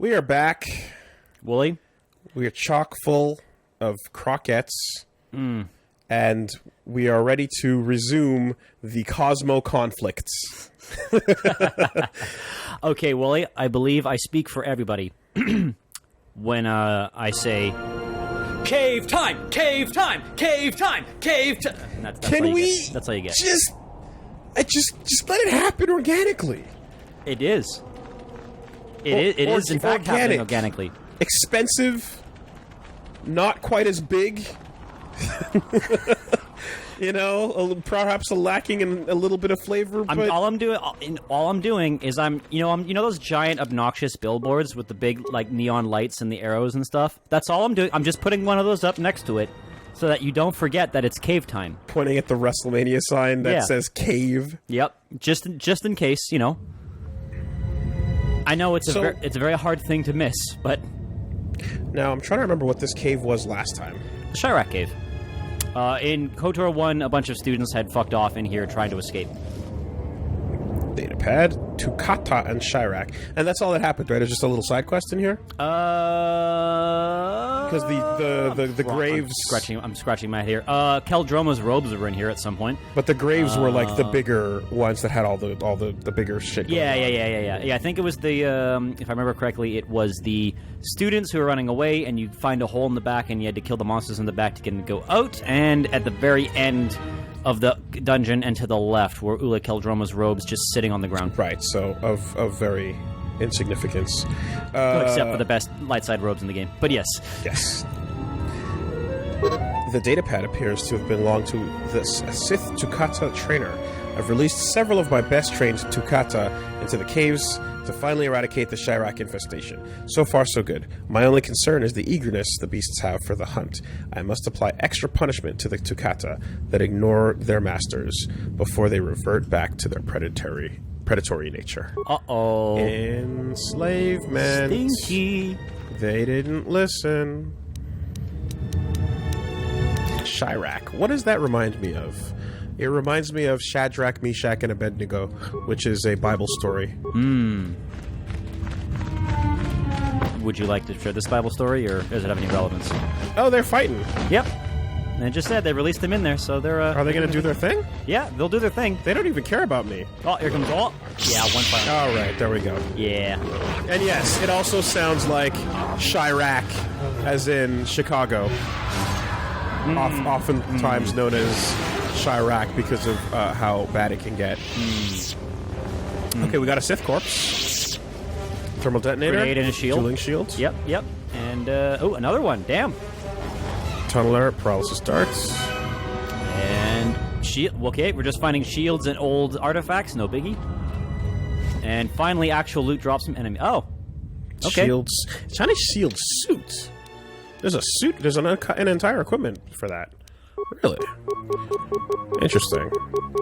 We are back. Woolie? We are chock full of croquettes. And we are ready to resume the Cosmo conflicts. Okay, Woolie, I believe I speak for everybody when I say, cave time! Cave time! Cave time! Cave time! That's Can we That's all you get. just let it happen organically? It is. It is, in fact, happening organically. Expensive, not quite as big. You know, perhaps lacking in a little bit of flavor. But All I'm doing is you know those giant obnoxious billboards with the big like neon lights and the arrows and stuff. That's all I'm doing. I'm just putting one of those up next to it so that you don't forget that it's cave time. Pointing at the WrestleMania sign that says "Cave." Yep, just in case, you know. I know it's a very hard thing to miss, but now I'm trying to remember what this cave was last time. the Chirac Cave. In KOTOR 1, a bunch of students had fucked off in here trying to escape. Datapad, Tukata, and Chirac. And that's all that happened, right? There's just a little side quest in here? Because the graves... I'm scratching my head here. Keldroma's robes were in here at some point. But the graves were like the bigger ones that had all the bigger shit going on. Yeah, I think it was the, if I remember correctly, it was the students who were running away, and you find a hole in the back, and you had to kill the monsters in the back to get them to go out, and at the very end of the dungeon and to the left were Ula Keldroma's robes just sitting on the ground. Right, so of very insignificance. Except for the best light side robes in the game. But yes. Yes. The datapad appears to have belonged to the Sith Tukata trainer. I've released several of my best trained Tukata into the caves to finally eradicate the Chirac infestation. So far, so good. My only concern is the eagerness the beasts have for the hunt. I must apply extra punishment to the Tukata that ignore their masters before they revert back to their predatory nature. Uh-oh. Enslavement. Stinky. They didn't listen. Chirac. What does that remind me of? It reminds me of Shadrach, Meshach, and Abednego, which is a Bible story. Would you like to share this Bible story, or does it have any relevance? Oh, they're fighting. Yep. And I just said they released them in there, so they're... Are they going to do their thing? Yeah, they'll do their thing. They don't even care about me. Oh, here comes... Oh, yeah, one fire. All right, there we go. Yeah. And yes, it also sounds like Chirac, as in Chicago. Oftentimes known as Chirac because of how bad it can get. Okay, we got a Sith corpse. Thermal detonator. Grenade and a shield. Dueling shields. Yep. And, oh, another one. Damn. Tunneler, paralysis darts. And shield. Okay, we're just finding shields and old artifacts. No biggie. And finally, actual loot drops from enemy. Oh. Okay. Shields. Shiny shield suit. There's a suit. There's an entire equipment for that. Really? Interesting.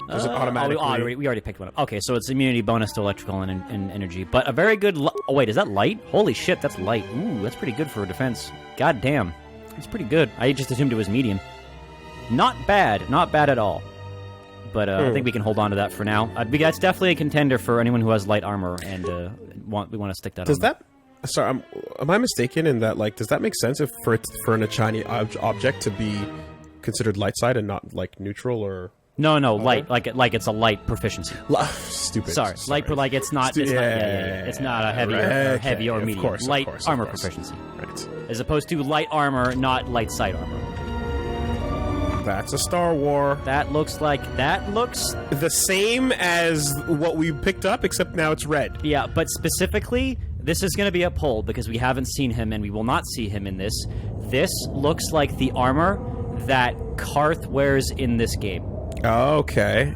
Does it automatically... we already picked one up. Okay, so it's immunity bonus to electrical and energy. But a very good... Oh, wait, is that light? Holy shit, that's light. Ooh, that's pretty good for defense. God damn. It's pretty good. I just assumed it was medium. Not bad. Not bad at all. But I think we can hold on to that for now. That's definitely a contender for anyone who has light armor, and we want to stick that on. Does that... Sorry, am I mistaken in that, like, does that make sense if for an Achani object to be considered light side and not, like, neutral or... No, light. Like it's a light proficiency. Stupid. Sorry. Light, like it's not... It's not a heavy or medium. Light armor proficiency. Right. As opposed to light armor, not light side armor. That's a Star War. That looks the same as what we picked up, except now it's red. Yeah, but specifically... This is going to be a pull because we haven't seen him and we will not see him in this. This looks like the armor that Karth wears in this game. Okay.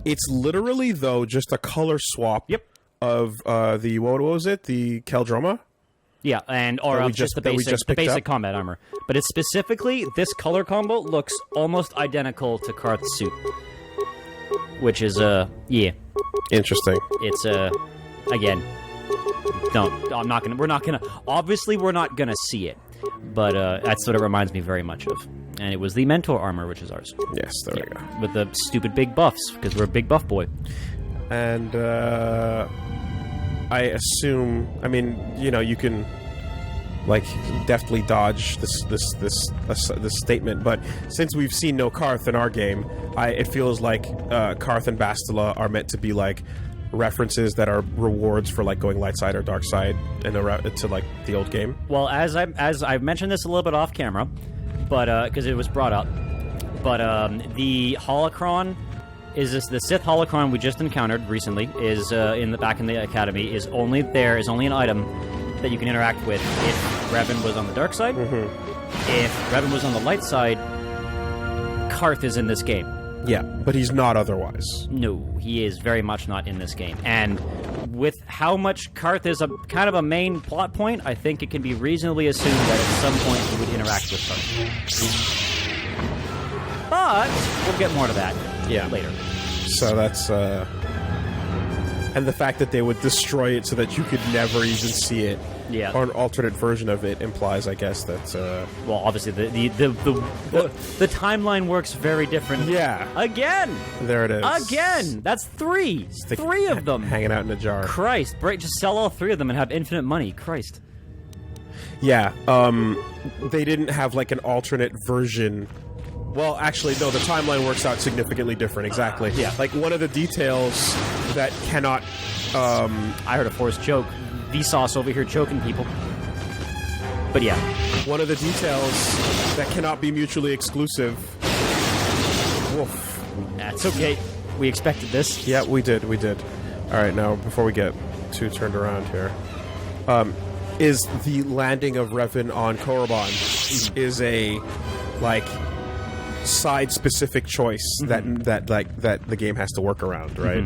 It's literally, though, just a color swap of the, what was it? The Keldroma? Yeah, or just the basic combat armor. But it's specifically, this color combo looks almost identical to Karth's suit. Which is, yeah. Interesting. It's, again... No, we're not gonna see it, but that's what it reminds me very much of. And it was the Mentor armor, which is ours. Yes, there we go. With the stupid big buffs, because we're a big buff boy. And I assume. I mean, you know, you can like deftly dodge this statement, but since we've seen no Karth in our game, it feels like Karth and Bastila are meant to be like references that are rewards for like going light side or dark side and to like the old game. Well, as I've mentioned this a little bit off camera, but because it was brought up, but the holocron is the Sith holocron we just encountered recently is back in the academy is only an item that you can interact with if Revan was on the dark side. If Revan was on the light side, Karth is in this game. Yeah, but he's not otherwise. No, he is very much not in this game. And with how much Karth is a kind of a main plot point, I think it can be reasonably assumed that at some point he would interact with Karth. But we'll get more to that later. So that's and the fact that they would destroy it so that you could never even see it, or an alternate version of it, implies, I guess, that well, obviously the timeline works very different. Yeah. Again. There it is. Again. That's three of them hanging out in a jar. Christ, just sell all three of them and have infinite money. Christ. Yeah. They didn't have like an alternate version. Well, actually, no, the timeline works out significantly different, exactly. Yeah. Like, one of the details that cannot... I heard a forced joke. Vsauce over here choking people. But yeah. One of the details that cannot be mutually exclusive... Woof. That's okay. We expected this. Yeah, we did. Alright, now, before we get too turned around here... is the landing of Revan on Korriban is a, like... side-specific choice that the game has to work around, right?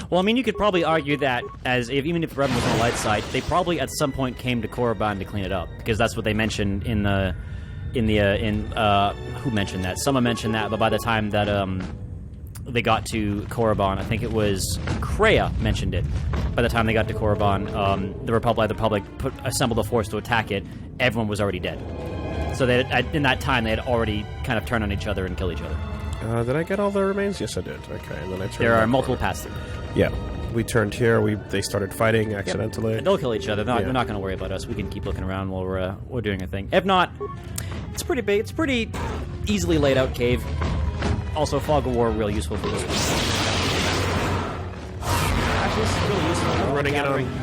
Well, I mean, you could probably argue that even if Revan was on the light side, they probably at some point came to Korriban to clean it up, because that's what they mentioned in who mentioned that? Someone mentioned that, but by the time that they got to Korriban, I think it was Kreia mentioned it. By the time they got to Korriban, the Republic assembled a force to attack it. Everyone was already dead. So in that time, they had already kind of turned on each other and killed each other. Did I get all the remains? Yes, I did. Okay, and then I turned. There are multiple paths through. Yeah, we turned here. They started fighting accidentally. Yep. They'll kill each other. They're not going to worry about us. We can keep looking around while we're doing a thing. If not, it's pretty big. It's pretty easily laid out cave. Also, Fog of War real useful for this one. Actually, this is really useful.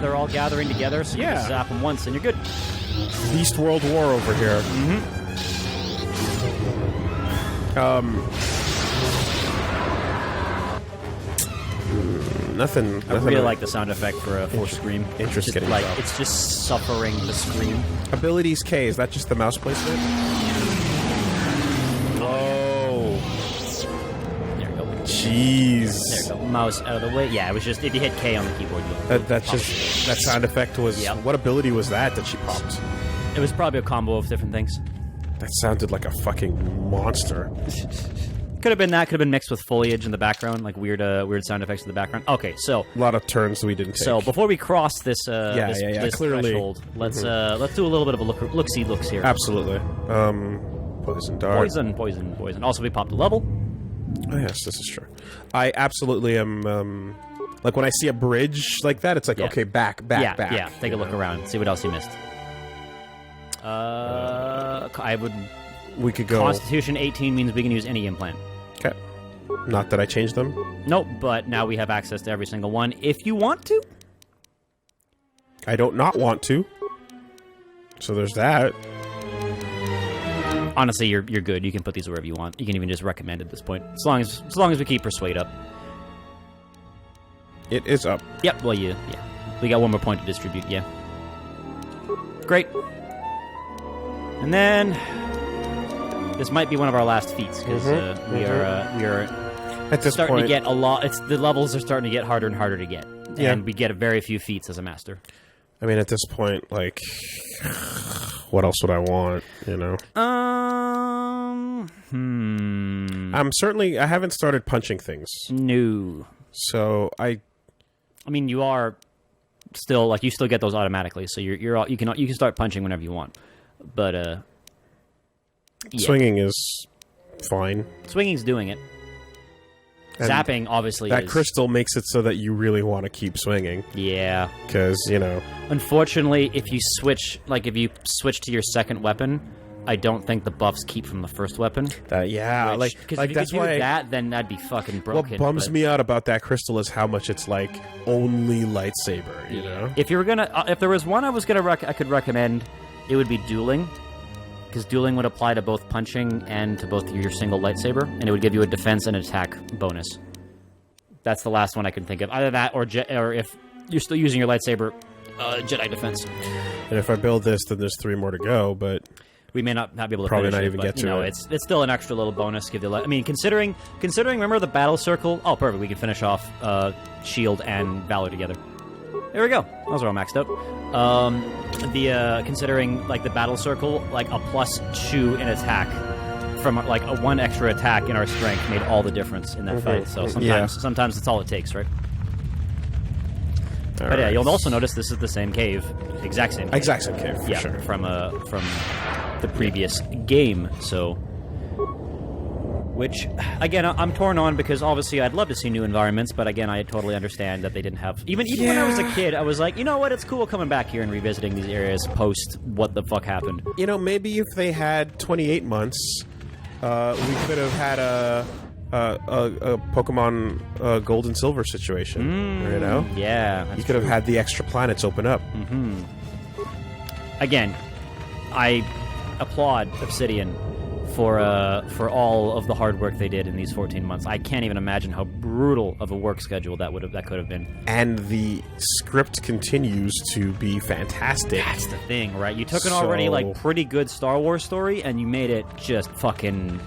They're all gathering together, so you can zap them once and you're good. Beast World War over here. Nothing. I really like the sound effect for a force scream. Interesting. It's just suffering the scream. Abilities K, is that just the mouse placement? Whoa. There you go. Jeez. There you go. Mouse out of the way. Yeah, it was just if you hit K on the keyboard. That sound effect was. Yep. What ability was that she popped? It was probably a combo of different things. That sounded like a fucking monster. Could have been that. Could have been mixed with foliage in the background, like weird sound effects in the background. Okay, so a lot of turns we didn't take. So before we cross this clearly. threshold, let's do a little bit of a look-see looks here. Absolutely. Poison dart. Poison. Also, we popped a level. Oh yes, this is true. I absolutely am. Like when I see a bridge like that, it's like okay, back. Yeah. Take a look around, see what else you missed. We could go. Constitution 18 means we can use any implant. Okay. Not that I changed them. Nope, but now we have access to every single one if you want to. I don't not want to. So there's that. Honestly, you're good. You can put these wherever you want. You can even just recommend at this point, as long as we keep Persuade up. It is up. Yep. Well, yeah. We got one more point to distribute. Yeah. Great. And then this might be one of our last feats because we are at this starting point to get a lot. The levels are starting to get harder and harder to get, and we get a very few feats as a master. I mean, at this point, like, what else would I want? You know. I haven't started punching things. No. So I mean, you are still like you still get those automatically, so you can start punching whenever you want. But swinging is fine. Swinging's doing it. And zapping obviously that is... crystal makes it so that you really want to keep swinging. Yeah. Because, you know... Unfortunately, if you switch to your second weapon, I don't think the buffs keep from the first weapon. Yeah, because if you that's could do why that, then that'd be fucking broken. What bums me out about that crystal is how much it's like only lightsaber, you know? If you were gonna, if there was one I could recommend, it would be dueling, because dueling would apply to both punching and to both your single lightsaber, and it would give you a defense and attack bonus. That's the last one I can think of. Either that, or if you're still using your lightsaber, Jedi defense. And if I build this, then there's 3 more to go, but... We may not be able to probably finish not it, even but, get to it. It's still an extra little bonus. I mean, considering, remember the battle circle? Oh, perfect. We can finish off Shield and Valor together. There we go. Those are all maxed out. Considering like the battle circle, like a +2 in attack from like a 1 extra attack in our strength made all the difference in that fight. So sometimes it's all it takes, right? But yeah, you'll also notice this is the same cave, exact same cave, for sure. From the previous game. So, which again, I'm torn on because obviously I'd love to see new environments, but again, I totally understand that they didn't have even when I was a kid. I was like, you know what, it's cool coming back here and revisiting these areas post what the fuck happened. You know, maybe if they had 28 months, we could have had a Pokemon Gold and Silver situation. You know, you could have had the extra planets open up. Again, I applaud Obsidian for all of the hard work they did in these 14 months. I can't even imagine how brutal of a work schedule that could have been. And the script continues to be fantastic. That's the thing, right? You took an already like pretty good Star Wars story and you made it just fucking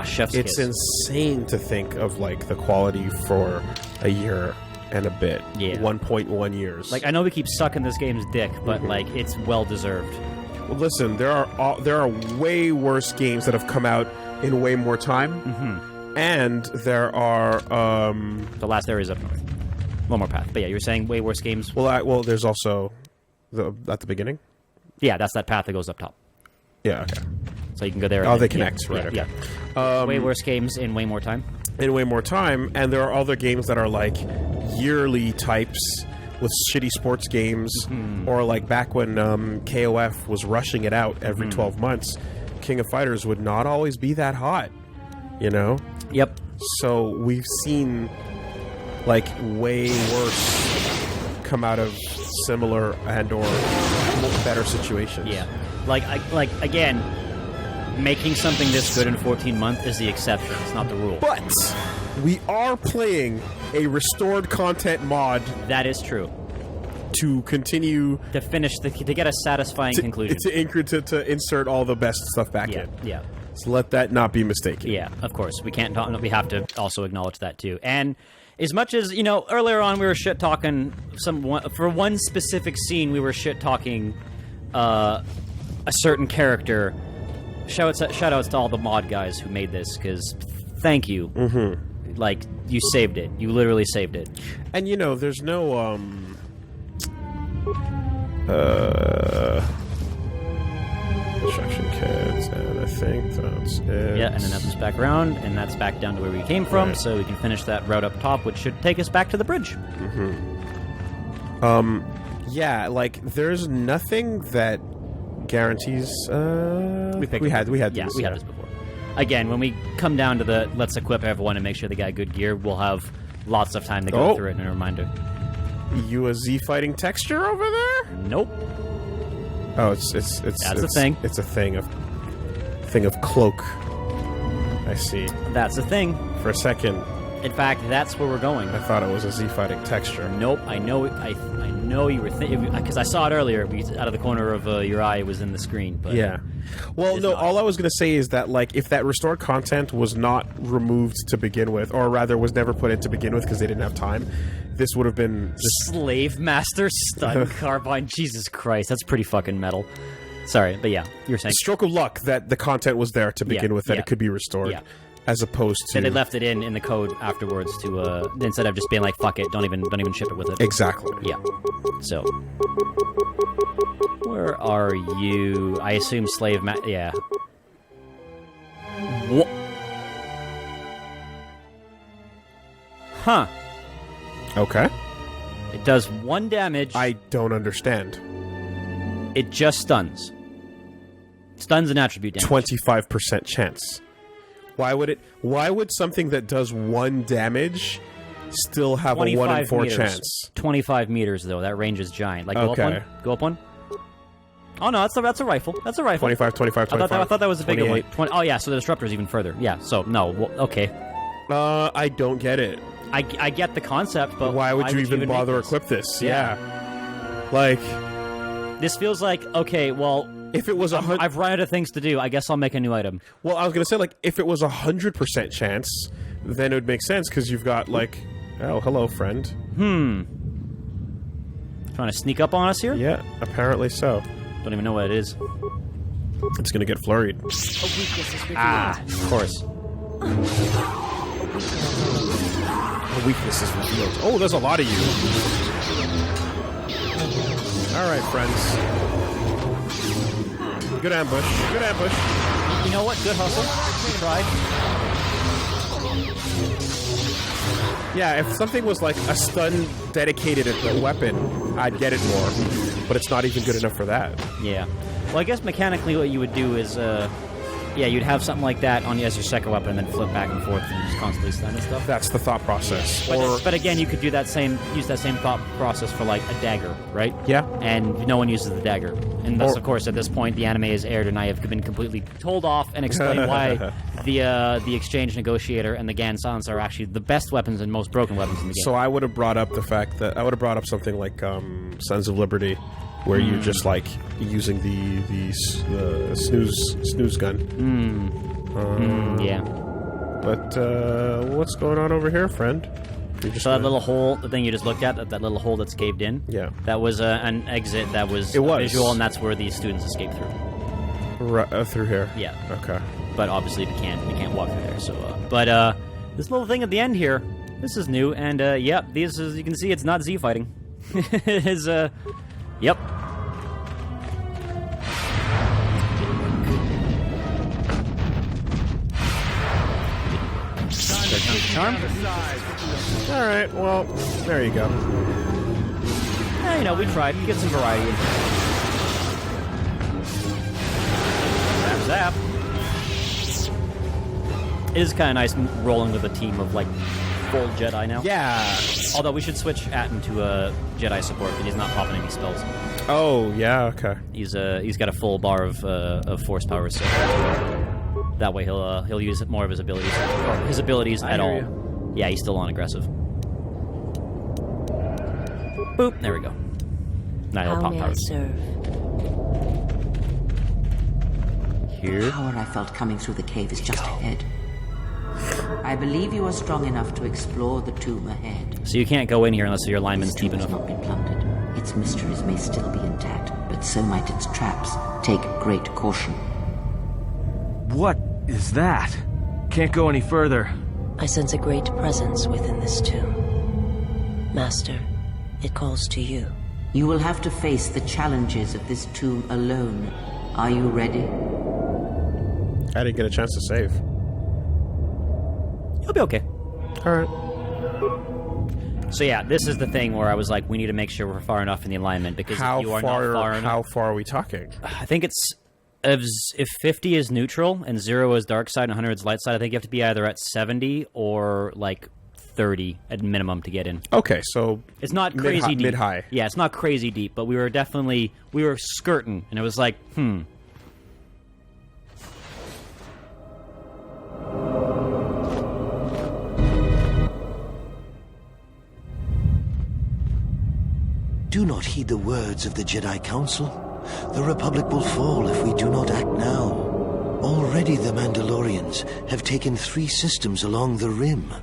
chef's kiss. It's insane to think of like the quality for a year and a bit. 1.1 years. Like, I know we keep sucking this game's dick, but like it's well deserved. Well, listen, there are way worse games that have come out in way more time, and there are the last area is up north. One more path, but yeah, you were saying way worse games. Well, there's also at the beginning. Yeah, that's that path that goes up top. Yeah, okay. So you can go there. Oh, they connect, right? Okay. Yeah. Way worse games in way more time. In way more time, and there are other games that are like yearly types with shitty sports games, or like back when KOF was rushing it out every 12 months, King of Fighters would not always be that hot, you know? Yep. So we've seen like way worse come out of similar and or better situations. Yeah. Like again, making something this good in 14 months is the exception. It's not the rule. But we are playing a restored content mod. That is true. To continue to finish to get a satisfying conclusion. To insert all the best stuff back in. Yeah. So let that not be mistaken. Yeah, of course. We can't. We have to also acknowledge that too. And as much as earlier on we were shit talking for one specific scene, we were shit talking a certain character. Shout outs to all the mod guys who made this, because thank you. Like, you saved it. You literally saved it. And there's no instruction kits, and I think that's it. Yeah, and then that comes back around, and that's back down to where we came from, right. So we can finish that route up top, which should take us back to the bridge. Yeah, like there's nothing that guarantees. We had this before. Again, when we come down to the let's equip everyone and make sure they got good gear, we'll have lots of time to go through it and a reminder. You a Z fighting texture over there? Nope. Oh, it's a thing. It's a thing of cloak. I see. That's a thing. For a second. In fact, that's where we're going. I thought it was a Z fighting texture. Nope. I know you were thinking, because I saw it earlier. Out of the corner of your eye, it was in the screen. But yeah. Well, no. All I was going to say is that, like, if that restored content was not removed to begin with, or rather was never put in to begin with because they didn't have time, this would have been Slave Master Stun Carbine. Jesus Christ, that's pretty fucking metal. Sorry, but yeah, you were saying stroke of luck that the content was there to begin with, that it could be restored. Yeah. As opposed to... And they left it in the code afterwards to, instead of just being like, fuck it, don't even ship it with it. Exactly. Yeah. So... Where are you? I assume yeah. Huh. Okay. It does 1 damage. I don't understand. It just stuns. Stuns an attribute damage. 25% chance. Why would something that does 1 damage still have a 1 in 4 meters. chance? 25 meters, though. That range is giant. Like, go Okay. up one. Go up one. Oh, no, that's a rifle. That's a rifle. 25, 25, 25. I thought that was a bigger one. 28. Oh, yeah, so the disruptor's even further. Yeah, so, no. Well, okay. I don't get it. I get the concept, but why would you even bother equip this? Yeah. Like... This feels like, okay, well... If it was I've run out of things to do. I guess I'll make a new item. Well, I was going to say, like, if it was 100% chance, then it would make sense, because you've got, like... Oh, hello, friend. Trying to sneak up on us here? Yeah, apparently so. Don't even know what it is. It's going to get flurried. A weakness is revealed. Of course. A weakness is revealed. Oh, there's a lot of you. Alright, friends. Good ambush. Good ambush. You know what? Good hustle. We tried. Yeah, if something was like a stun dedicated weapon, I'd get it more. But it's not even good enough for that. Yeah. Well, I guess mechanically what you would do is, yeah, you'd have something like that on you as your second weapon and then flip back and forth and just constantly stun and stuff. That's the thought process. But again, you could do that use that same thought process for, like, a dagger, right? Yeah. And no one uses the dagger. And thus, of course, at this point, the anime is aired and I have been completely told off and explained why the Exchange Negotiator and the Gan Silence are actually the best weapons and most broken weapons in the game. So I would have brought up the fact that... I would have brought up something like Sons of Liberty, where you're just, like, using the snooze gun. Yeah. But, what's going on over here, friend? So that little hole, the thing you just looked at, that little hole that's caved in, yeah, that was an exit that was visual, and that's where the students escaped through. Through here? Yeah. Okay. But obviously you can't walk through there, so... this little thing at the end here, this is new, and, yep, this is, you can see it's not Z fighting. It is, yep. Charm. Alright, well, there you go. Yeah, you know, we tried. Get some variety in. Zap, zap. It is kind of nice rolling with a team of, like, full Jedi now. Yeah. Although we should switch Atten to a Jedi support, but he's not popping any spells. Oh, yeah, okay. He's got a full bar of force power, so that way he'll use more of his abilities, or his abilities at all. Yeah, he's still on aggressive. Boop. There we go. Now he'll How pop may I powers. serve? Here. The power I felt coming through the cave is just ahead. I believe you are strong enough to explore the tomb ahead. So you can't go in here unless your alignment's This deep tomb has enough. not been plundered. Its mysteries may still be intact, but so might its traps. Take great caution. What is that? Can't go any further. I sense a great presence within this tomb. Master, it calls to you. You will have to face the challenges of this tomb alone. Are you ready? I didn't get a chance to save. You'll be okay. Alright. So yeah, this is the thing where I was like, we need to make sure we're far enough in the alignment, because if you are not far enough... How far are we talking? I think it's... If 50 is neutral and 0 is dark side and 100 is light side, I think you have to be either at 70 or, like, 30 at minimum to get in. Okay, so... It's not crazy deep. Mid-high. Yeah, it's not crazy deep, but we were definitely... We were skirting, and it was like, Do not heed the words of the Jedi Council. The Republic will fall if we do not act now. Already the Mandalorians have taken 3 systems along the rim.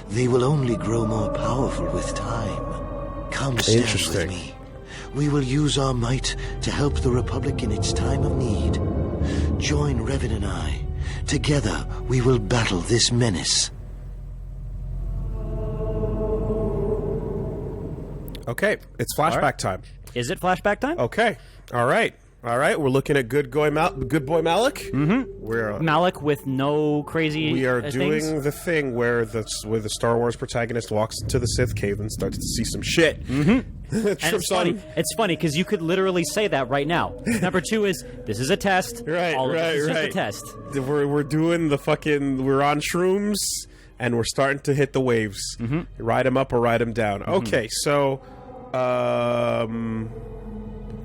They will only grow more powerful with time. Come stand with me. We will use our might to help the Republic in its time of need. Join Revan and I. Together we will battle this menace. Okay, it's flashback time. is it flashback time? Okay, alright. All right, we're looking at Good Boy Malik. Mm-hmm. We're Malik with no crazy. We are things. doing the thing where the Star Wars protagonist walks into the Sith cave and starts to see some shit. Mm-hmm. And it's funny because you could literally say that right now. Number 2 is this is a test. Right, All of right, this is right. just a test. We're doing the fucking. We're on shrooms and we're starting to hit the waves. Mm-hmm. Ride them up or ride them down. Mm-hmm. Okay, so.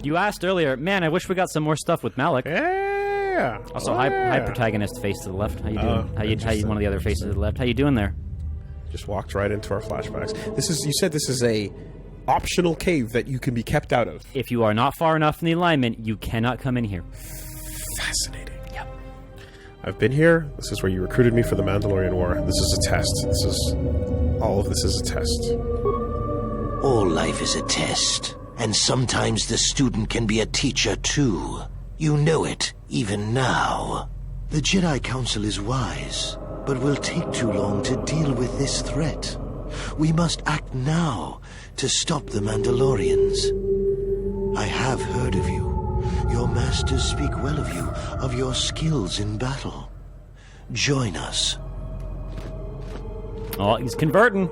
You asked earlier, man, I wish we got some more stuff with Malik. Yeah. Also, high protagonist face to the left. How you doing? How you one of the other faces to the left? How you doing there? Just walked right into our flashbacks. You said this is a optional cave that you can be kept out of. If you are not far enough in the alignment, you cannot come in here. Fascinating. Yep. I've been here. This is where you recruited me for the Mandalorian War. This is a test. All of this is a test. All life is a test, and sometimes the student can be a teacher too. You know it, even now. The Jedi Council is wise, but will take too long to deal with this threat. We must act now to stop the Mandalorians. I have heard of you. Your masters speak well of you, of your skills in battle. Join us. Oh, he's converting.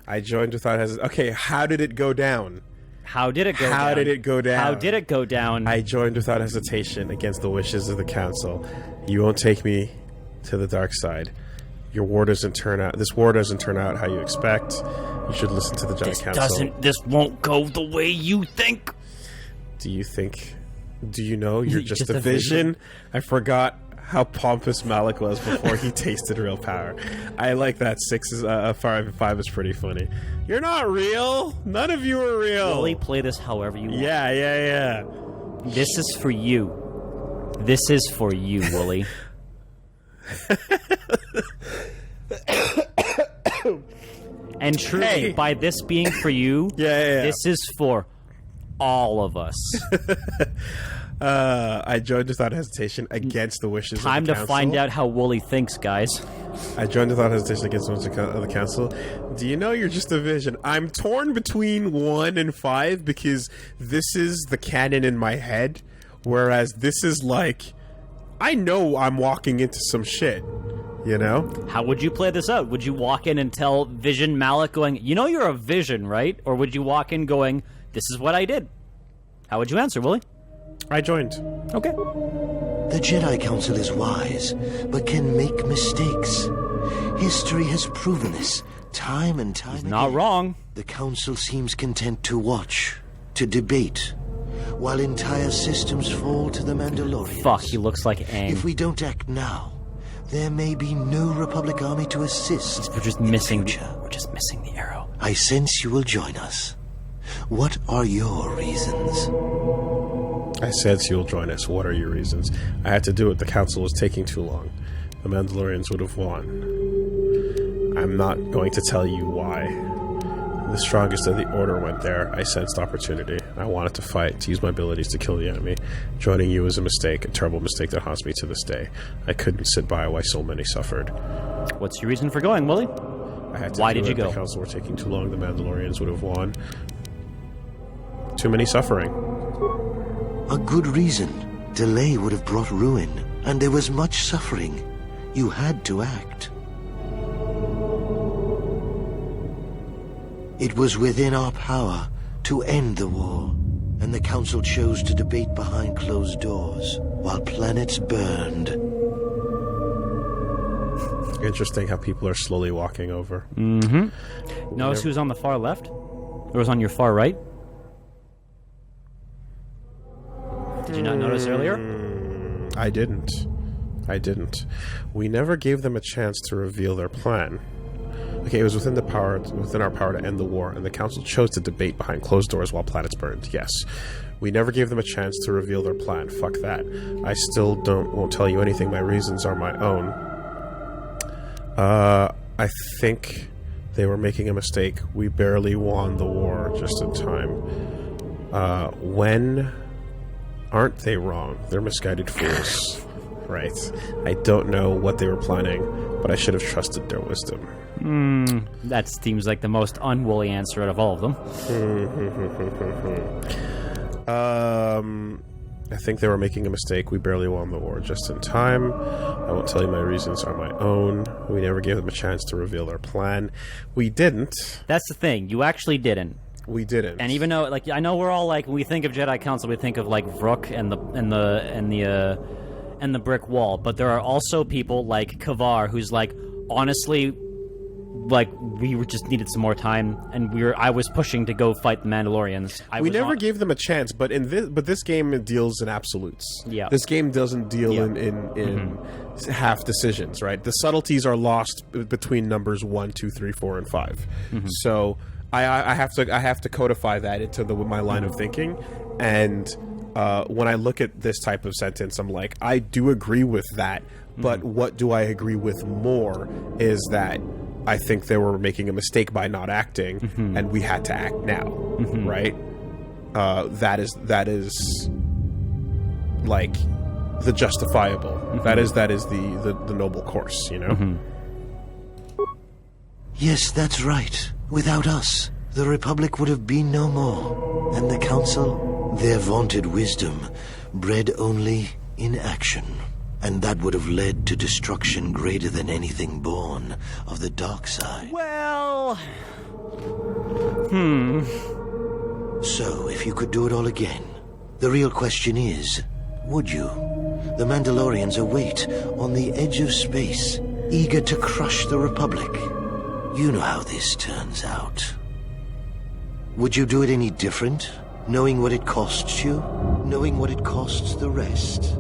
I joined without hesitation. Okay, how did it go down? How did it go down? How did it go down? How did it go down? I joined without hesitation against the wishes of the council. You won't take me to the dark side. Your war doesn't turn out. This war doesn't turn out how you expect. You should listen to the Jedi Council. This won't go the way you think. Do you know you're just a vision? I forgot how pompous Malik was before he tasted real power. I like that. 5 is pretty funny. You're not real. None of you are real. Really play this however you want. Yeah. This is for you. This is for you, Woolie. And truly, by this being for you, this is for all of us. I joined without hesitation against the wishes of the council. Time to find out how Woolie thinks, guys. I joined without hesitation against the wishes of the council. Do you know you're just a vision? I'm torn between 1 and 5 because this is the canon in my head, whereas this is like, I know I'm walking into some shit, you know? How would you play this out? Would you walk in and tell Vision Malik going, you know you're a vision, right? Or would you walk in going, this is what I did? How would you answer, Woolie? I joined. Okay. The Jedi Council is wise, but can make mistakes. History has proven this time and time again. Not wrong. The Council seems content to watch, to debate, while entire systems fall to the Mandalorians. Fuck, he looks like Aang. If we don't act now, there may be no Republic army to assist. We're just missing the arrow. I sense you will join us. What are your reasons? I sense you'll join us. What are your reasons? I had to do it. The council was taking too long. The Mandalorians would have won. I'm not going to tell you why. The strongest of the Order went there. I sensed opportunity. I wanted to fight, to use my abilities to kill the enemy. Joining you was a mistake, a terrible mistake that haunts me to this day. I couldn't sit by while so many suffered. What's your reason for going, Woolie? I had to Why do did it. you go? The council were taking too long. The Mandalorians would have won. Too many suffering. A good reason. Delay would have brought ruin, and there was much suffering. You had to act. It was within our power to end the war, and the Council chose to debate behind closed doors while planets burned. Interesting how people are slowly walking over. Mm-hmm. Notice who's on the far left? Or was on your far right? Did you not notice earlier? I didn't. We never gave them a chance to reveal their plan. Okay, it was within our power to end the war, and the Council chose to debate behind closed doors while planets burned. Yes. We never gave them a chance to reveal their plan. Fuck that. I still won't tell you anything. My reasons are my own. I think they were making a mistake. We barely won the war just in time. When aren't they wrong? They're misguided fools. Right. I don't know what they were planning, but I should have trusted their wisdom. That seems like the most unwoolly answer out of all of them. I think they were making a mistake. We barely won the war just in time. I won't tell you my reasons are my own. We never gave them a chance to reveal their plan. We didn't. That's the thing. You actually didn't. We didn't. And even though, like, I know we're all like, when we think of Jedi Council, we think of like Vrook and the brick wall. But there are also people like Kavar, who's like, honestly, like, we just needed some more time, and I was pushing to go fight the Mandalorians. We never gave them a chance, but this game deals in absolutes. Yeah. This game doesn't deal in half decisions, right? The subtleties are lost between numbers 1, 2, 3, 4, and 5. So I have to codify that into my line of thinking, and when I look at this type of sentence, I'm like, I do agree with that, but what do I agree with more is that I think they were making a mistake by not acting, and we had to act now, right? That is like the justifiable. That is the noble course, you know. Yes, that's right. Without us, the Republic would have been no more, and the Council, their vaunted wisdom, bred only in action. And that would have led to destruction greater than anything born of the dark side. Well... So, if you could do it all again, the real question is, would you? The Mandalorians await on the edge of space, eager to crush the Republic. You know how this turns out. Would you do it any different? Knowing what it costs you? Knowing what it costs the rest?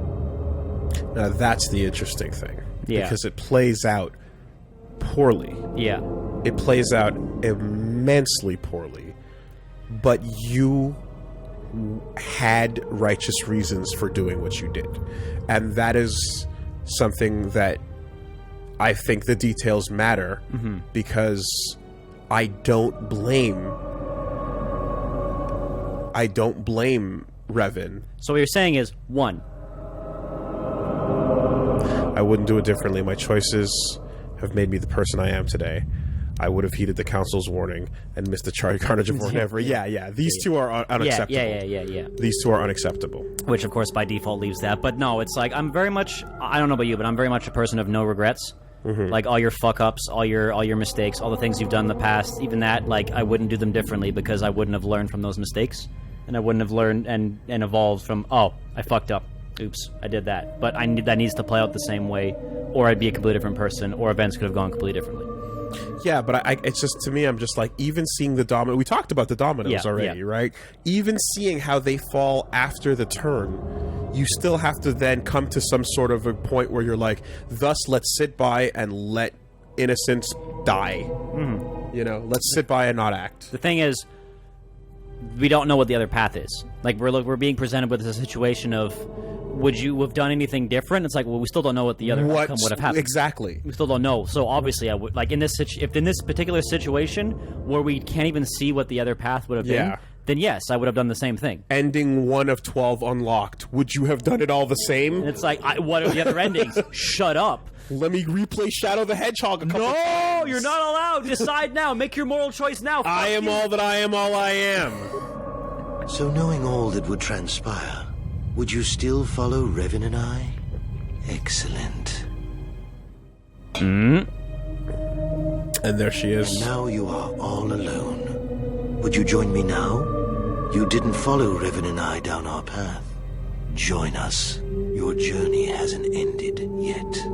Now that's the interesting thing. Yeah. Because it plays out poorly. Yeah. It plays out immensely poorly. But you had righteous reasons for doing what you did. And that is something that I think the details matter, because I don't blame Revan. So what you're saying is, 1, I wouldn't do it differently. My choices have made me the person I am today. I would have heeded the Council's warning and missed the carnage of war never. Yeah. These two are unacceptable. Yeah. These two are unacceptable. Which, of course, by default leaves that. But no, it's like, I'm very much, I don't know about you, but I'm very much a person of no regrets. Like, all your fuck-ups, all your mistakes, all the things you've done in the past, even that, like, I wouldn't do them differently because I wouldn't have learned from those mistakes. And I wouldn't have learned and evolved from, oh, I fucked up. Oops, I did that. But that needs to play out the same way, or I'd be a completely different person, or events could have gone completely differently. Yeah, but it's just, to me, I'm just like, even seeing the domino... We talked about the dominoes already, right? Even seeing how they fall after the turn, you still have to then come to some sort of a point where you're like, thus, let's sit by and let innocence die. You know, let's sit by and not act. The thing is, we don't know what the other path is. Like, we're being presented with a situation of, would you have done anything different? It's like, well, we still don't know what the other outcome would have happened. Exactly. We still don't know. So obviously, I would, like, in this particular situation where we can't even see what the other path would have been, then yes, I would have done the same thing. Ending 1 of 12 unlocked. Would you have done it all the same? And it's like, what are the other endings? Shut up. Let me replay Shadow the Hedgehog a couple times. No, you're not allowed. Decide now. Make your moral choice now. I am all that I am all I am. So knowing all that would transpire, would you still follow Revan and I? Excellent. And there she is. And now you are all alone. Would you join me now? You didn't follow Revan and I down our path. Join us. Your journey hasn't ended yet.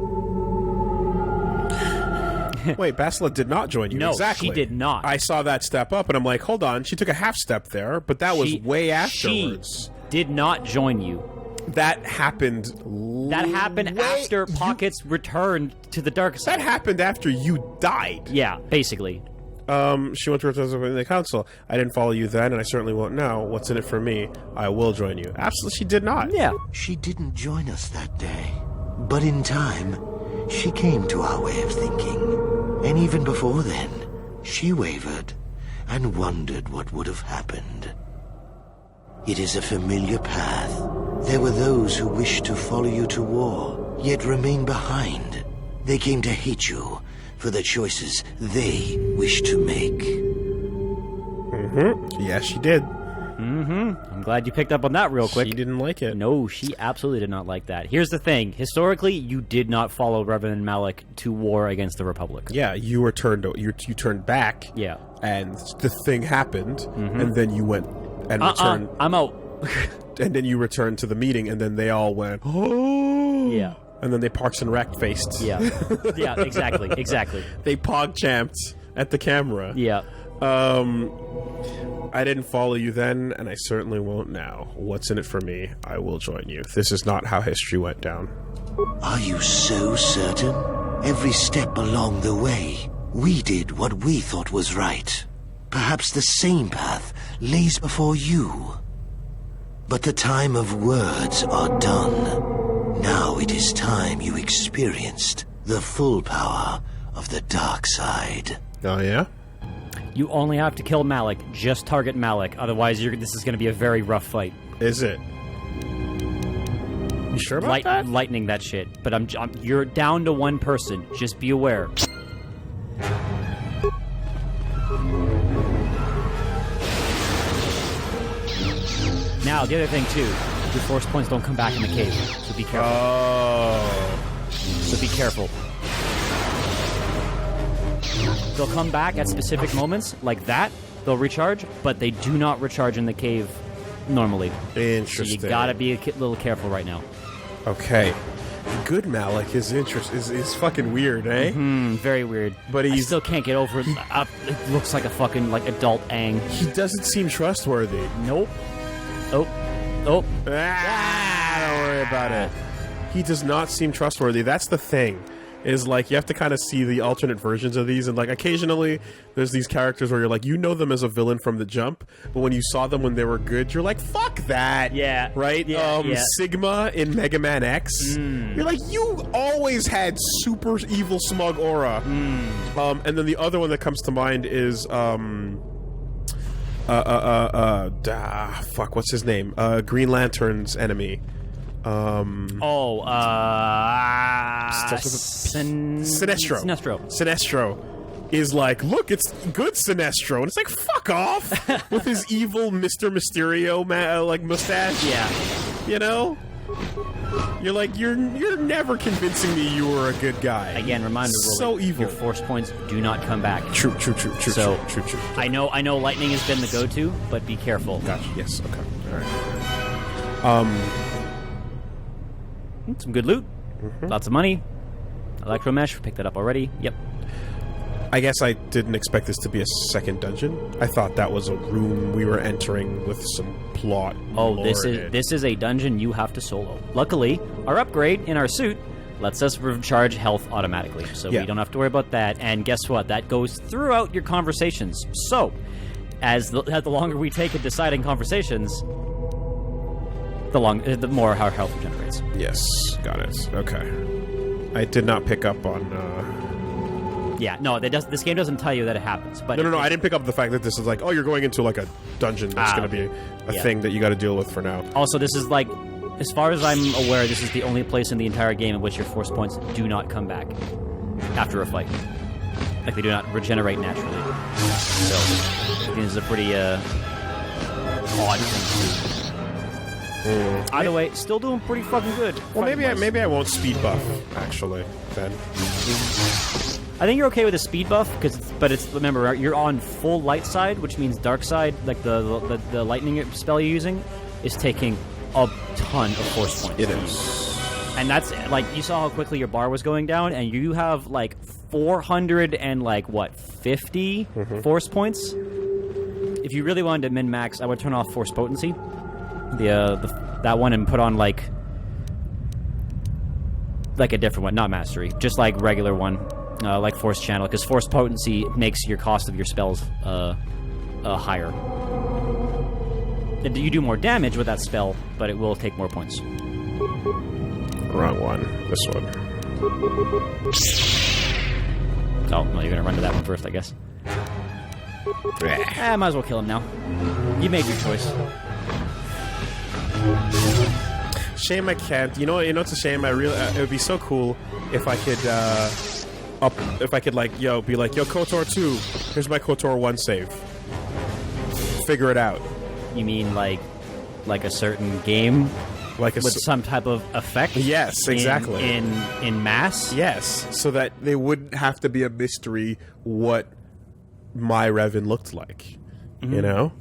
Wait, Bastila did not join you. No, exactly. she did not. I saw that step up, and I'm like, hold on. She took a half step there, but that was way afterwards. She did not join you. That happened. That happened after Pockets returned to the dark side. That happened after you died. Yeah, basically. She went to represent the council. I didn't follow you then, and I certainly won't now. What's in it for me? I will join you. Absolutely, she did not. Yeah. She didn't join us that day. But in time, she came to our way of thinking. And even before then, she wavered and wondered what would have happened. It is a familiar path. There were those who wished to follow you to war, yet remain behind. They came to hate you for the choices they wish to make. Yeah, she did. I'm glad you picked up on that real quick. She didn't like it. No, she absolutely did not like that. Here's the thing. Historically, you did not follow Reverend Malik to war against the Republic. Yeah, you were turned. You turned back. Yeah. And the thing happened, and then you went and returned. I'm out. And then you returned to the meeting, and then they all went, oh. Yeah. And then they Parks and Rec faced. Yeah. Yeah, exactly. They pog champed at the camera. Yeah. I didn't follow you then, and I certainly won't now. What's in it for me? I will join you. This is not how history went down. Are you so certain? Every step along the way, we did what we thought was right. Perhaps the same path lays before you. But the time of words are done. Now it is time you experienced the full power of the dark side. Oh, yeah? You only have to kill Malik. Just target Malik. Otherwise, this is going to be a very rough fight. Is it? You sure about that? Lightning that shit. But you're down to one person. Just be aware. Now, the other thing, too. Your force points don't come back in the cave. So be careful. Oh. So be careful. They'll come back at specific moments, like that. They'll recharge, but they do not recharge in the cave normally. Interesting. So you gotta be a little careful right now. Okay. Good Malik is fucking weird, eh? Very weird. But I still can't get over it. It looks like a fucking adult Aang. He doesn't seem trustworthy. Nope. Oh. Don't worry about it. He does not seem trustworthy. That's the thing. Is like you have to kind of see the alternate versions of these, and like occasionally there's these characters where you're like, you know them as a villain from the jump, but when you saw them when they were good, you're like, fuck that. Yeah. Right? Yeah. Sigma in Mega Man X. You're like, you always had super evil smug aura. And then the other one that comes to mind is what's his name? Green Lantern's enemy. Sinestro. Sinestro is like, look, it's good Sinestro, and it's like, fuck off with his evil Mr. Mysterio mustache. Yeah, you know, you're like, you're never convincing me you were a good guy. Again, reminder, so evil. Your force points do not come back. True. So, I know lightning has been the go-to, but be careful. Gotcha. Yes. Okay. All right. Some good loot. Lots of money. Electromesh, picked that up already. Yep. I guess I didn't expect this to be a second dungeon. I thought that was a room we were entering with some plot. Oh, this is a dungeon you have to solo. Luckily, our upgrade in our suit lets us recharge health automatically, so we don't have to worry about that. And guess what? That goes throughout your conversations. So, as the longer we take in deciding conversations, the more our health regenerates. Yes, got it. Okay. I did not pick up on... Yeah, no, this game doesn't tell you that it happens. But No, I didn't pick up the fact that this is like, oh, you're going into like a dungeon that's going to be a thing that you got to deal with for now. Also, this is like, as far as I'm aware, this is the only place in the entire game in which your force points do not come back after a fight. Like, they do not regenerate naturally. So, I think this is a pretty odd thing to do. Either way, still doing pretty fucking good. Well, maybe I won't speed buff, actually, then. I think you're okay with a speed buff, but remember, you're on full light side, which means dark side, like the lightning spell you're using, is taking a ton of force points. It is. And that's, like, you saw how quickly your bar was going down, and you have, like, 400 and, like, what, 50 force points? If you really wanted to min-max, I would turn off force potency. That one, and put on like a different one, not mastery, just like regular one, like force channel, because force potency makes your cost of your spells higher. You do more damage with that spell, but it will take more points. Wrong one. This one. Oh, well, you're gonna run to that one first, I guess. Might as well kill him now. You made your choice. Shame I can't. You know, it's a shame. It would be so cool if I could, be like, yo, KOTOR 2, here's my KOTOR 1 save. Figure it out. You mean like a certain game Like with some type of effect? Yes, exactly. In mass? Yes, so that they wouldn't have to be a mystery what my Revan looked like. You know?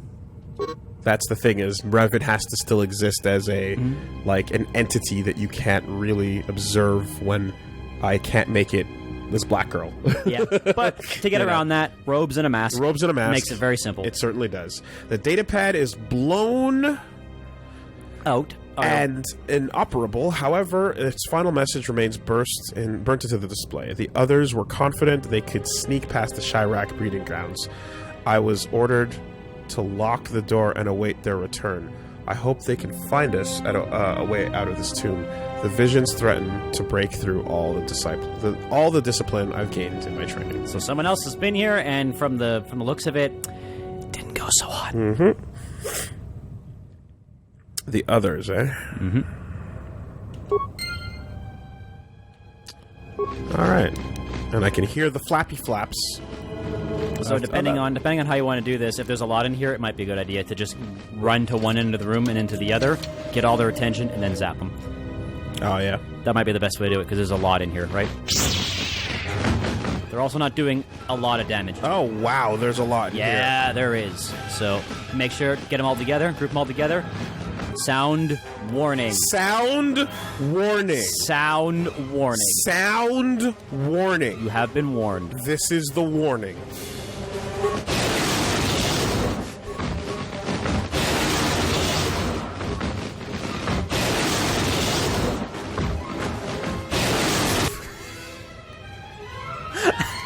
That's the thing, is Revan has to still exist as an entity that you can't really observe when I can't make it this black girl. Yeah, but to get around that, robes and a mask. Robes and a mask. Makes it very simple. It certainly does. The datapad is blown out and inoperable. However, its final message remains burnt into the display. The others were confident they could sneak past the Chirac breeding grounds. I was ordered to lock the door and await their return. I hope they can find us at a way out of this tomb. The visions threaten to break through all the discipline I've gained in my training. So someone else has been here, and from the looks of it, didn't go so hot. The others, eh? All right, and I can hear the flappy flaps. So depending on how you want to do this, if there's a lot in here, it might be a good idea to just run to one end of the room and into the other, get all their attention, and then zap them. Oh, yeah. That might be the best way to do it, because there's a lot in here, right? They're also not doing a lot of damage. Oh, wow, there's a lot in here. Yeah, there is. So make sure, get them all together, group them all together. Sound warning. Sound warning. Sound warning. Sound warning. You have been warned. This is the warning.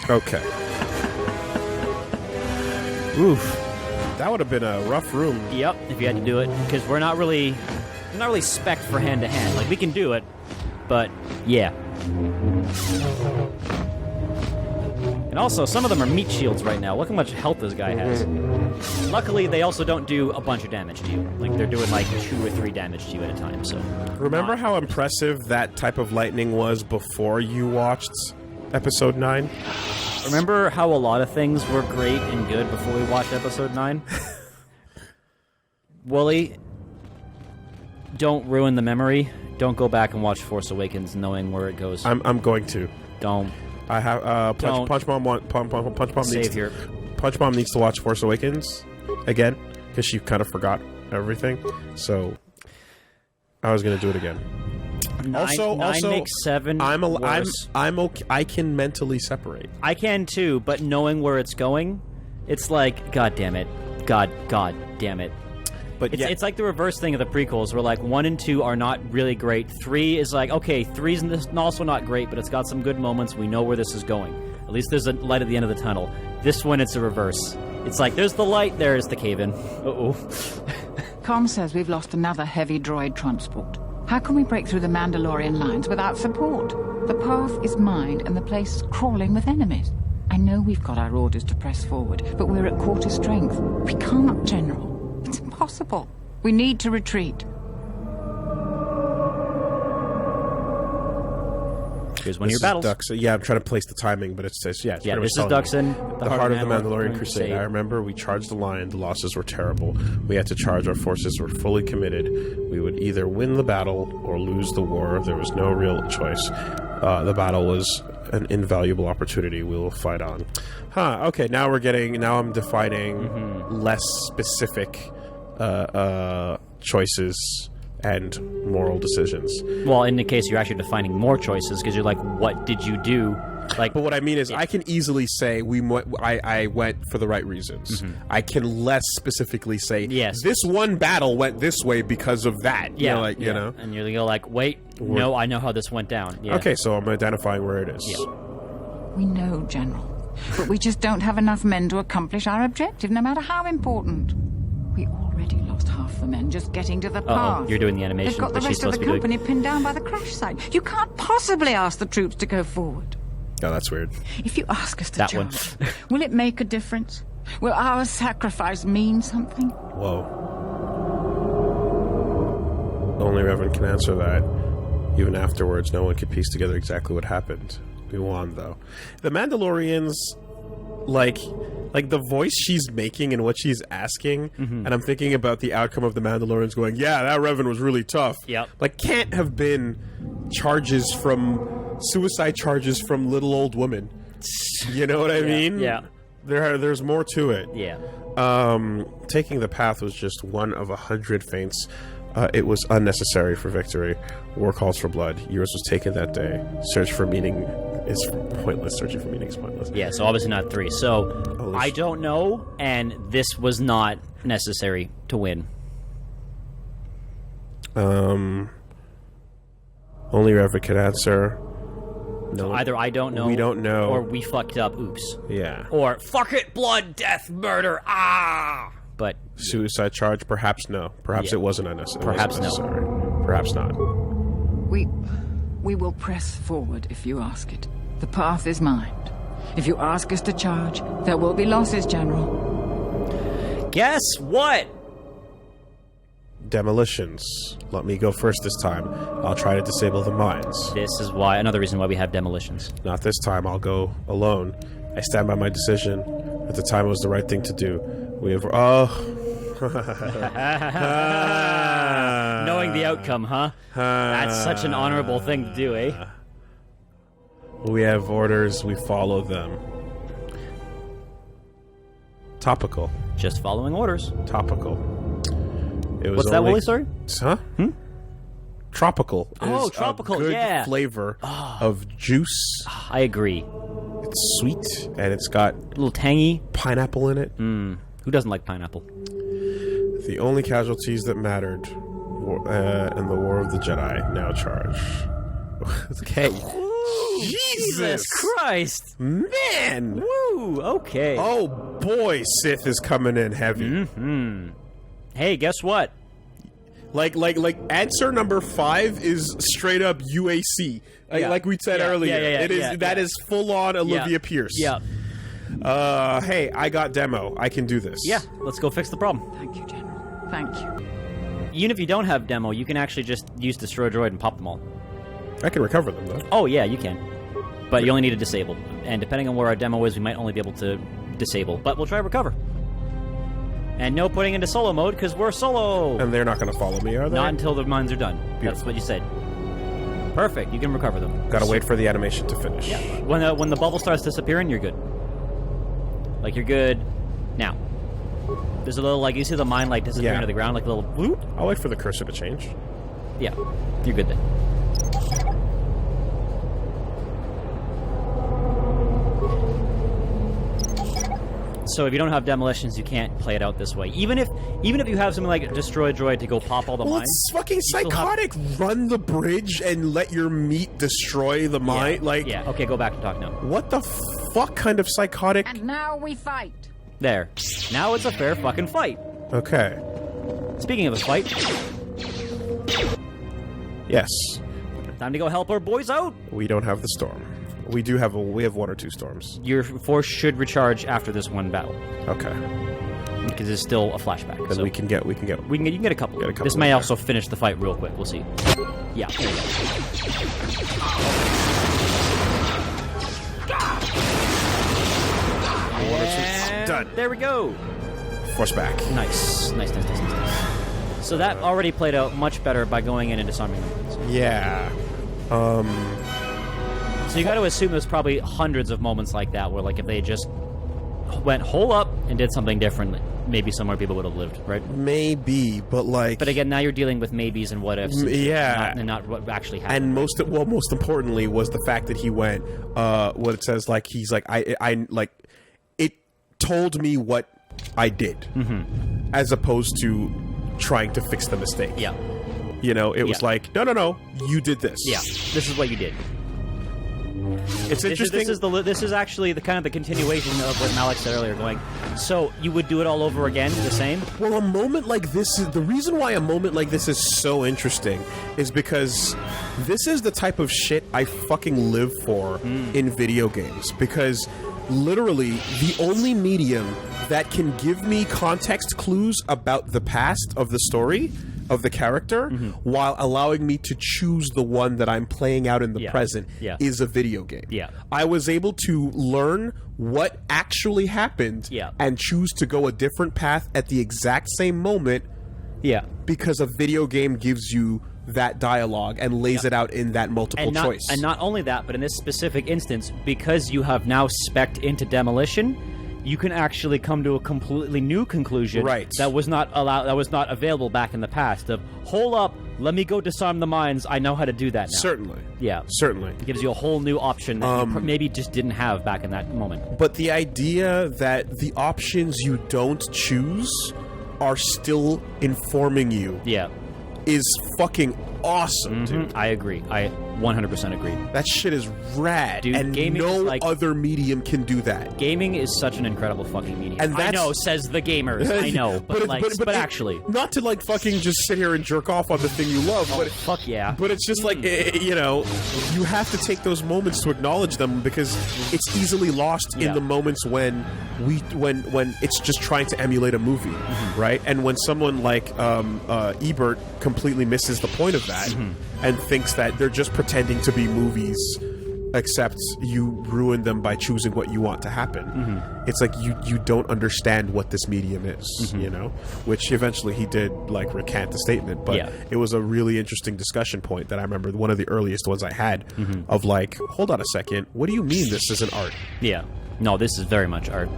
Okay. Oof. That would have been a rough room. Yep, if you had to do it, because we're not really spec'd for hand-to-hand. Like, we can do it, but yeah. And also, some of them are meat shields right now. Look how much health this guy has. Luckily, they also don't do a bunch of damage to you. Like, they're doing like 2 or 3 damage to you at a time, so... Remember how impressive that type of lightning was before you watched Episode 9? Remember how a lot of things were great and good before we watched Episode 9? Woolie, don't ruin the memory. Don't go back and watch Force Awakens knowing where it goes. I'm going to. Don't. I have Punch Mom needs to watch Force Awakens again because she kind of forgot everything. So I was going to do it again. Also, makes 7 worse. I'm okay. I can mentally separate. I can too, but knowing where it's going, it's like, God damn it. God damn it. But it's like the reverse thing of the prequels, where like 1 and 2 are not really great. 3 is like, okay, 3's also not great, but it's got some good moments. We know where this is going. At least there's a light at the end of the tunnel. This one, it's a reverse. It's like, there's the light, there's the cave-in. Uh-oh. Com says we've lost another heavy droid transport. How can we break through the Mandalorian lines without support? The path is mined and the place is crawling with enemies. I know we've got our orders to press forward, but we're at quarter strength. We can't, General. It's impossible. We need to retreat. Here's one of your battles. Yeah, I'm trying to place the timing, but it says, yeah, this is Duxon, the heart of the Mandalorian Crusade. I remember we charged the line. The losses were terrible. We had to charge. Our forces were fully committed. We would either win the battle or lose the war. There was no real choice. The battle was an invaluable opportunity. We will fight on. Okay, now I'm defining less specific choices and moral decisions. Well, in the case, you're actually defining more choices, because you're like, what did you do? Like, but what I mean is, I can easily say I went for the right reasons. I can less specifically say, yes, this one battle went this way because of that. Yeah, you know, and you're like, wait, no, I know how this went down. Yeah. Okay, so I'm identifying where it is. Yeah. We know, General, but we just don't have enough men to accomplish our objective, no matter how important. We already lost half the men just getting to the path. You're doing the animation. They've got the rest of the company pinned down by the crash site. You can't possibly ask the troops to go forward. Oh, that's weird. If you ask us to charge, will it make a difference? Will our sacrifice mean something? Whoa. Only Revan can answer that. Even afterwards, no one could piece together exactly what happened. We won, though. The Mandalorians, like the voice she's making and what she's asking, and I'm thinking about the outcome of the Mandalorians going, yeah, that Revan was really tough. Yep. Like, can't have been suicide charges from little old women. You know what I mean? Yeah. There's more to it. Yeah. Taking the path was just one of 100 feints. It was unnecessary for victory. War calls for blood. Yours was taken that day. Search for meaning is pointless. Searching for meaning is pointless. Yeah, so obviously not 3. So, I don't know, and this was not necessary to win. Only Revan could answer. No, Either I don't know, we don't know, or we fucked up, oops. Yeah. Or, fuck it, blood, death, murder, But... Suicide charge? Perhaps no. Perhaps it wasn't unnecessary. Perhaps no. Perhaps not. We will press forward if you ask it. The path is mined. If you ask us to charge, there will be losses, General. Guess what? Demolitions. Let me go first this time. I'll try to disable the mines. This is why, another reason why we have demolitions. Not this time. I'll go alone. I stand by my decision. At the time, it was the right thing to do. We have... Knowing the outcome, huh? That's such an honorable thing to do, eh? We have orders. We follow them. Topical. Just following orders. Topical. It was What's that, Woolie, sorry? Huh? Tropical. Oh, is tropical, a good yeah. flavor of juice. I agree. It's sweet, and it's got A little tangy. pineapple in it. Who doesn't like pineapple? The only casualties that mattered in the War of the Jedi now charge. Okay. Jesus Christ! Man! Woo! Okay. Oh boy, Sith is coming in heavy. Hey, guess what? Like answer number 5 is straight up UAC. Yeah. Like we said earlier. It is that is full on Olivia Pierce. Yeah. Hey, I got demo. I can do this. Yeah, let's go fix the problem. Thank you, General. Thank you. Even if you don't have demo, you can actually just use Destroy Droid and pop them all. I can recover them though. Oh, yeah, you can. But you only need to disable. And depending on where our demo is, we might only be able to disable. But we'll try to recover. And no putting into solo mode, because we're solo! And they're not going to follow me, are they? Not until the mines are done. That's Beautiful. what you said. Perfect, you can recover them. Gotta wait for the animation to finish. Yeah. When the bubble starts disappearing, you're good. Like, you're good now. There's a little, like, you see the mine, like, disappearing to the ground, like a little whoop? I'll wait for the cursor to change. Yeah, you're good then. So if you don't have demolitions, you can't play it out this way. Even if you have something like Destroy Droid to go pop all the Well, mines. it's fucking still have- psychotic. Run the bridge and let your meat destroy the mine. Like, Yeah, okay, go back and talk now. what the fuck kind of psychotic? And now we fight. There. Now it's a fair fucking fight. Okay. Speaking of a fight, Yes. time to go help our boys out. We don't have the storm. We do have we have 1 or 2 storms. Your force should recharge after this one battle Okay. because it's still a flashback. Then So we can get you can get a couple. Get a couple This in may there. also finish the fight real quick. We'll see. Yeah. There you go. And Done. There we go. Force back. Nice. So that already played out much better by going in and disarming them. Yeah. So you got to assume there's probably hundreds of moments like that where, like, if they just went hole up and did something different, maybe somewhere people would have lived, right? Maybe, but like. But again, now you're dealing with maybes and what ifs. Yeah. and not what actually happened. And most importantly was the fact that he went. What it says, like he's like I like it told me what I did, as opposed to trying to fix the mistake. Yeah. You know, it was like no, you did this. Yeah. This is what you did. It's interesting. This is actually the kind of the continuation of what Malik said earlier. Going, so you would do it all over again, the same? Well, a moment like this is the reason why a moment like this is so interesting is because this is the type of shit I fucking live for in video games. Because literally, the only medium that can give me context clues about the past of the story of the character while allowing me to choose the one that I'm playing out in the present is a video game. Yeah. I was able to learn what actually happened and choose to go a different path at the exact same moment because a video game gives you that dialogue and lays it out in that multiple choice. And not only that, but in this specific instance, because you have now spec'd into demolition, you can actually come to a completely new conclusion that was not available back in the past. Of hold up, let me go disarm the mines. I know how to do that now. Certainly. Yeah. Certainly. It gives you a whole new option that you maybe just didn't have back in that moment. But the idea that the options you don't choose are still informing you is fucking awesome, dude. I agree. I 100% agree. That shit is rad, dude, and gaming no is like, other medium can do that. Gaming is such an incredible fucking medium. And I know, says the gamers. I know, but actually, not to like fucking just sit here and jerk off on the thing you love. But fuck yeah. But it's just like you know, you have to take those moments to acknowledge them because it's easily lost in the moments when it's just trying to emulate a movie, right? And when someone like Ebert completely misses the point of that and thinks that they're just pretending to be movies, except you ruin them by choosing what you want to happen. It's like you don't understand what this medium is, you know? Which eventually he did like recant the statement, but it was a really interesting discussion point that I remember, one of the earliest ones I had of like, hold on a second, what do you mean this isn't art? Yeah. No, this is very much art.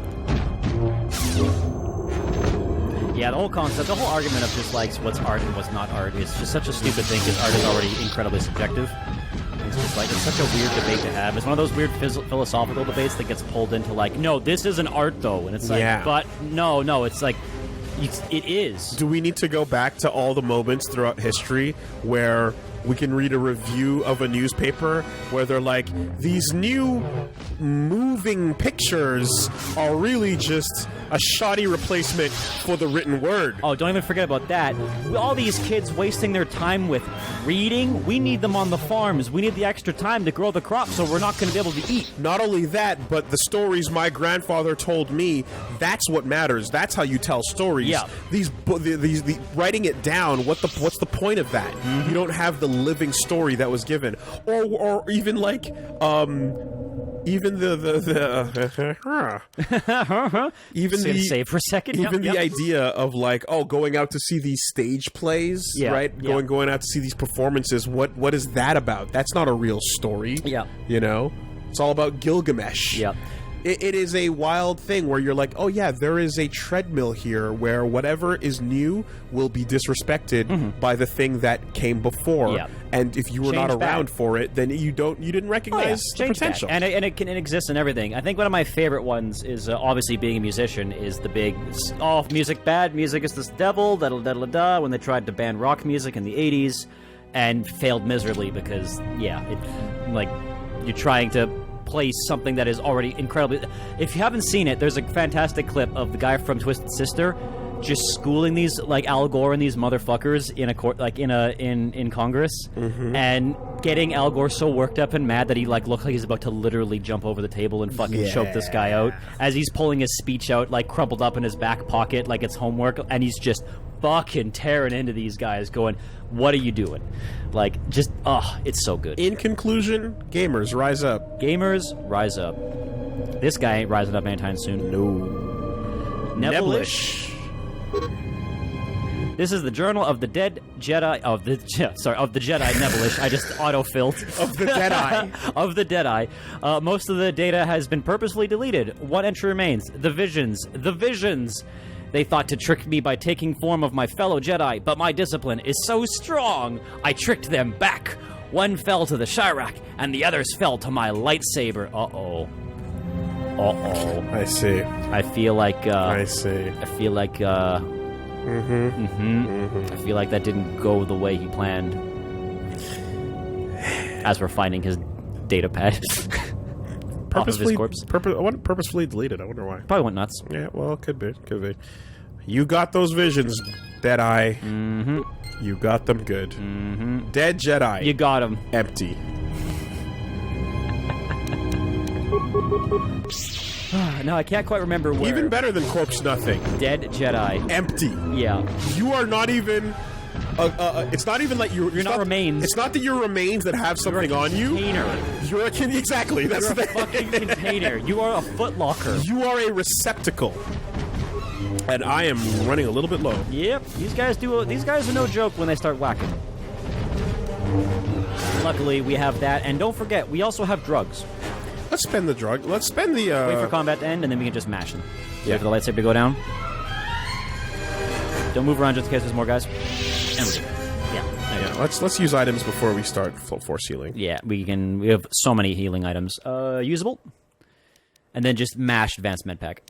Yeah, the whole concept, the whole argument of just like what's art and what's not art is just such a stupid thing because art is already incredibly subjective. It's just like, it's such a weird debate to have. It's one of those weird philosophical debates that gets pulled into like, no, this isn't art though. And it's like, but no, it's like, it is. Do we need to go back to all the moments throughout history where we can read a review of a newspaper where they're like, these new moving pictures are really just a shoddy replacement for the written word? Oh, don't even forget about that. All these kids wasting their time with reading, we need them on the farms. We need the extra time to grow the crops so we're not going to be able to eat. Not only that, but the stories my grandfather told me, that's what matters. That's how you tell stories. Yeah. These writing it down, what's the point of that? You don't have the living story that was given. Or even like even save for a second. Even the idea of like, going out to see these stage plays, right? Going out to see these performances. What is that about? That's not a real story. Yeah. You know? It's all about Gilgamesh. Yeah. It is a wild thing where you're like, oh yeah, there is a treadmill here where whatever is new will be disrespected by the thing that came before. Yeah. And if you were not around for it, then you didn't recognize the potential. And it exists in everything. I think one of my favorite ones is obviously being a musician is the big, music bad, music is this devil, da-da-da-da-da, when they tried to ban rock music in the 80s and failed miserably because, you're trying to play something that is already incredibly... If you haven't seen it, there's a fantastic clip of the guy from Twisted Sister just schooling these, like, Al Gore and these motherfuckers in a court, like, in Congress, and getting Al Gore so worked up and mad that he, like, looked like he's about to literally jump over the table and fucking choke this guy out as he's pulling his speech out, like, crumpled up in his back pocket like it's homework, and he's just fucking tearing into these guys going, what are you doing? Like, just, it's so good. In conclusion, gamers, rise up. Gamers, rise up. This guy ain't rising up anytime soon. No. Nebelish. This is the Journal of the Dead Jedi... Of the Jedi Nebelish. I just auto-filled. Of the Deadeye. Of the Deadeye. Most of the data has been purposefully deleted. One entry remains. The Visions. The Visions. They thought to trick me by taking form of my fellow Jedi, but my discipline is so strong, I tricked them back. One fell to the Chirac, and the others fell to my lightsaber. Uh-oh. I see. I feel like, I see. I feel like, I feel like that didn't go the way he planned. As we're finding his data pad. Purposefully deleted. I wonder why. Probably went nuts. Yeah, well, could be. You got those visions, Deadeye. You got them good. Dead Jedi. You got them. Empty. No, I can't quite remember where. Even better than Corpse Nothing. Dead Jedi. Empty. Yeah. You are not even It's not even like you're not remains. It's not that you're remains that have something on you. You're a container. Exactly. That's You're a fucking container. You are a footlocker. You are a receptacle. And I am running a little bit low. Yep. These guys are no joke when they start whacking. Luckily, we have that, and don't forget, we also have drugs. Let's spend the drug. Let's spend the. Wait for combat to end, and then we can just mash them. Wait for the lightsaber to go down. Don't move around just in case there's more guys. And we Let's use items before we start force healing. Yeah, we have so many healing items. Usable. And then just mash advanced med pack.